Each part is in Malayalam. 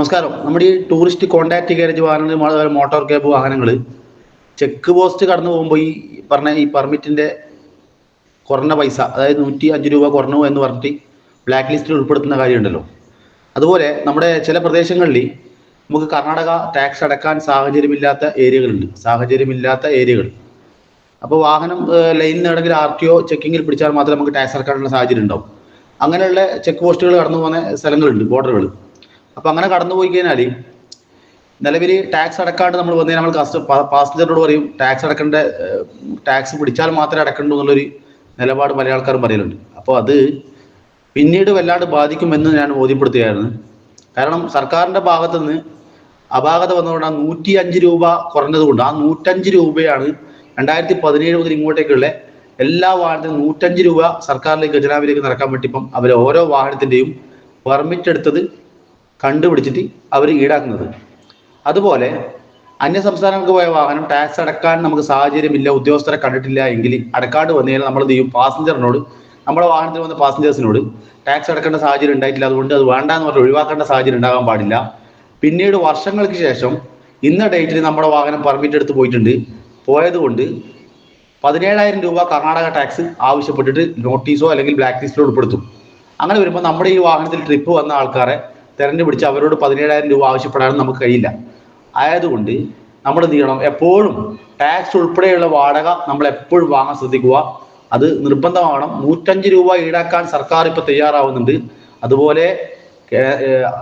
നമസ്കാരം. നമ്മുടെ ഈ ടൂറിസ്റ്റ് കോൺടാക്ട് ഗാരേജ് വാഹനങ്ങൾ, അതുപോലെ മോട്ടോർ കേബ് വാഹനങ്ങൾ ചെക്ക് പോസ്റ്റ് കടന്നു പോകുമ്പോൾ ഈ പെർമിറ്റിന്റെ കുറഞ്ഞ പൈസ, അതായത് 105 രൂപ കുറഞ്ഞു എന്ന് പറഞ്ഞിട്ട് ബ്ലാക്ക് ലിസ്റ്റിൽ ഉൾപ്പെടുത്തുന്ന കാര്യമുണ്ടല്ലോ. അതുപോലെ നമ്മുടെ ചില പ്രദേശങ്ങളിൽ നമുക്ക് കർണാടക ടാക്സ് അടക്കാൻ സാഹചര്യമില്ലാത്ത ഏരിയകൾ. അപ്പോൾ വാഹനം ലൈനിൽ നിന്നെങ്കിൽ RTO ചെക്കിങ്ങിൽ പിടിച്ചാൽ മാത്രമേ നമുക്ക് ടാക്സ് അടക്കാനുള്ള സാഹചര്യം ഉണ്ടാവും. അങ്ങനെയുള്ള ചെക്ക് പോസ്റ്റുകൾ കടന്നു പോകുന്ന സ്ഥലങ്ങളുണ്ട്, ബോർഡറുകൾ. അപ്പം അങ്ങനെ കടന്നു പോയി കഴിഞ്ഞാൽ നിലവിൽ ടാക്സ് അടക്കാണ്ട് നമ്മൾ വന്നു കഴിഞ്ഞാൽ നമ്മൾ പാസഞ്ചറോട് പറയും ടാക്സ് പിടിച്ചാൽ മാത്രമേ അടക്കണ്ടൂ എന്നുള്ളൊരു നിലപാട് പല ആൾക്കാരും പറയലുണ്ട്. അപ്പോൾ അത് പിന്നീട് വല്ലാണ്ട് ബാധിക്കുമെന്ന് ഞാൻ ബോധ്യപ്പെടുത്തുകയായിരുന്നു. കാരണം സർക്കാരിൻ്റെ ഭാഗത്തു നിന്ന് അപാകത വന്നുകൊണ്ട് ആ 105 രൂപ കുറഞ്ഞതുകൊണ്ട് ആ 105 രൂപയാണ് 2017 മുതൽ ഇങ്ങോട്ടേക്കുള്ള എല്ലാ വാഹനത്തിനും 105 രൂപ സർക്കാരിലേക്ക് ഖജനാവിലേക്ക് നടക്കാൻ വേണ്ടി ഇപ്പം അവർ ഓരോ വാഹനത്തിൻ്റെയും പെർമിറ്റ് എടുത്തത് കണ്ടുപിടിച്ചിട്ട് അവർ ഈടാക്കുന്നത്. അതുപോലെ അന്യ സംസ്ഥാനങ്ങൾക്ക് പോയ വാഹനം ടാക്സ് അടക്കാൻ നമുക്ക് സാഹചര്യമില്ല, ഉദ്യോഗസ്ഥരെ കണ്ടിട്ടില്ല എങ്കിൽ അടക്കാണ്ട് വന്നു കഴിഞ്ഞാൽ നമ്മൾ എന്ത് ചെയ്യും? പാസഞ്ചറിനോട്, നമ്മുടെ വാഹനത്തിൽ വന്ന പാസഞ്ചേഴ്സിനോട് ടാക്സ് അടക്കേണ്ട സാഹചര്യം ഉണ്ടായിട്ടില്ല, അതുകൊണ്ട് അത് വേണ്ടാന്ന് പറഞ്ഞ് ഒഴിവാക്കേണ്ട സാഹചര്യം ഉണ്ടാകാൻ പാടില്ല. പിന്നീട് വർഷങ്ങൾക്ക് ശേഷം ഇന്ന ഡേറ്റിൽ നമ്മുടെ വാഹനം പെർമിറ്റ് എടുത്ത് പോയതുകൊണ്ട് 17,000 രൂപ കർണാടക ടാക്സ് ആവശ്യപ്പെട്ടിട്ട് നോട്ടീസോ അല്ലെങ്കിൽ ബ്ലാക്ക് ലിസ്റ്റിലോ ഉൾപ്പെടുത്തും. അങ്ങനെ വരുമ്പോൾ നമ്മുടെ ഈ വാഹനത്തിൽ ട്രിപ്പ് വന്ന ആൾക്കാരെ തെരഞ്ഞുപിടിച്ച് അവരോട് 17,000 രൂപ ആവശ്യപ്പെടാനും നമുക്ക് കഴിയില്ല. ആയതുകൊണ്ട് നമ്മൾ എന്ത് ചെയ്യണം? എപ്പോഴും ടാക്സ് ഉൾപ്പെടെയുള്ള വാടക നമ്മൾ എപ്പോഴും വാങ്ങാൻ ശ്രദ്ധിക്കുക. അത് നിർബന്ധമാവണം. 105 രൂപ ഈടാക്കാൻ സർക്കാർ ഇപ്പോൾ തയ്യാറാവുന്നുണ്ട്. അതുപോലെ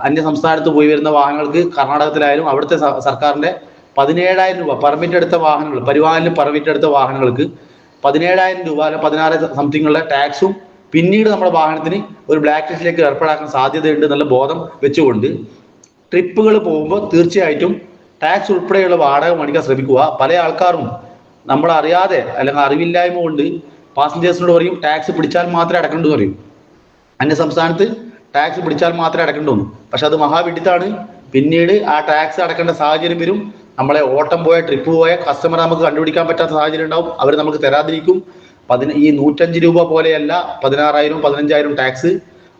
അന്യ സംസ്ഥാനത്ത് പോയി വരുന്ന വാഹനങ്ങൾക്ക് കർണാടകത്തിലായാലും അവിടുത്തെ സർക്കാരിൻ്റെ 17,000 രൂപ പെർമിറ്റ് എടുത്ത വാഹനങ്ങൾ, പരിവാഹനിൽ പെർമിറ്റ് എടുത്ത വാഹനങ്ങൾക്ക് 17,000 രൂപ അല്ലെ 16 സംതിങ്ങുള്ള ടാക്സും പിന്നീട് നമ്മുടെ വാഹനത്തിന് ഒരു ബ്ലാക്ക് ലിസ്റ്റിലേക്ക് ഏർപ്പെടാക്കാൻ സാധ്യതയുണ്ട് എന്നുള്ള ബോധം വെച്ചുകൊണ്ട് ട്രിപ്പുകൾ പോകുമ്പോൾ തീർച്ചയായിട്ടും ടാക്സ് ഉൾപ്പെടെയുള്ള വാടക മേടിക്കാൻ ശ്രമിക്കുക. പല ആൾക്കാരും നമ്മളറിയാതെ അല്ലെങ്കിൽ അറിവില്ലായ്മ കൊണ്ട് പാസഞ്ചേഴ്സിനോട് പറയും ടാക്സ് പിടിച്ചാൽ മാത്രമേ അടക്കണ്ടു പറയും. അന്യ സംസ്ഥാനത്ത് ടാക്സ് പിടിച്ചാൽ മാത്രമേ അടക്കണ്ടു. പക്ഷെ അത് മഹാവിഡിത്താണ്. പിന്നീട് ആ ടാക്സ് അടക്കേണ്ട സാഹചര്യം വരും. നമ്മളെ ഓട്ടം പോയ ട്രിപ്പ് പോയ കസ്റ്റമർ നമുക്ക് കണ്ടുപിടിക്കാൻ പറ്റാത്ത സാഹചര്യം ഉണ്ടാവും. അവർ നമുക്ക് തരാതിരിക്കും. ഈ 105 രൂപ പോലെയല്ല 16,000 15,000 ടാക്സ്.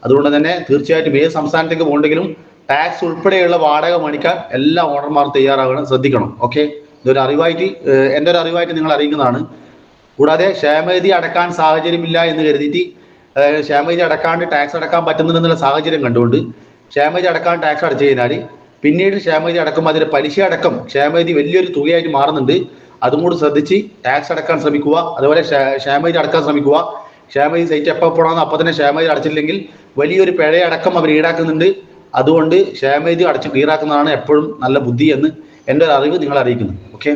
അതുകൊണ്ട് തന്നെ തീർച്ചയായിട്ടും ഏത് സംസ്ഥാനത്തേക്ക് പോകണ്ടെങ്കിലും ടാക്സ് ഉൾപ്പെടെയുള്ള വാടക മേടിക്കാൻ എല്ലാ ഓണർമാരും തയ്യാറാകണം, ശ്രദ്ധിക്കണം. ഓക്കെ, ഇതൊരു അറിവായിട്ട്, എൻ്റെ ഒരു അറിവായിട്ട് നിങ്ങൾ അറിയിക്കുന്നതാണ്. കൂടാതെ ക്ഷേമനിധി അടക്കാൻ സാഹചര്യമില്ല എന്ന് കരുതിയിട്ട്, അതായത് ക്ഷേമനിധി അടക്കാണ്ട് ടാക്സ് അടക്കാൻ പറ്റുന്നുണ്ടെന്നുള്ള സാഹചര്യം കണ്ടുകൊണ്ട് ക്ഷേമനിധി അടക്കാൻ ടാക്സ് അടച്ചു കഴിഞ്ഞാൽ പിന്നീട് ക്ഷേമനിധി അടക്കുമ്പോൾ അതിൻ്റെ പലിശ അടക്കം ക്ഷേമനിധി വലിയൊരു തുകയായിട്ട് മാറുന്നുണ്ട്. അതും കൂടി ശ്രദ്ധിച്ച് ടാക്സ് അടക്കാൻ ശ്രമിക്കുക. അതുപോലെ ക്ഷേമനിധി അടക്കാൻ ശ്രമിക്കുക. ക്ഷേമനിധി സൈറ്റ് എപ്പോൾ പോകണമെന്ന് അപ്പോൾ തന്നെ ക്ഷേമനിധി അടച്ചില്ലെങ്കിൽ വലിയൊരു പിഴയടക്കം അവർ ഈടാക്കുന്നുണ്ട്. അതുകൊണ്ട് ക്ഷേമനിധി അടച്ച് ക്ലിയറാക്കുന്നതാണ് എപ്പോഴും നല്ല ബുദ്ധി എന്ന് എൻ്റെ ഒരു അറിവ് നിങ്ങളെ അറിയിക്കുന്നു. ഓക്കെ.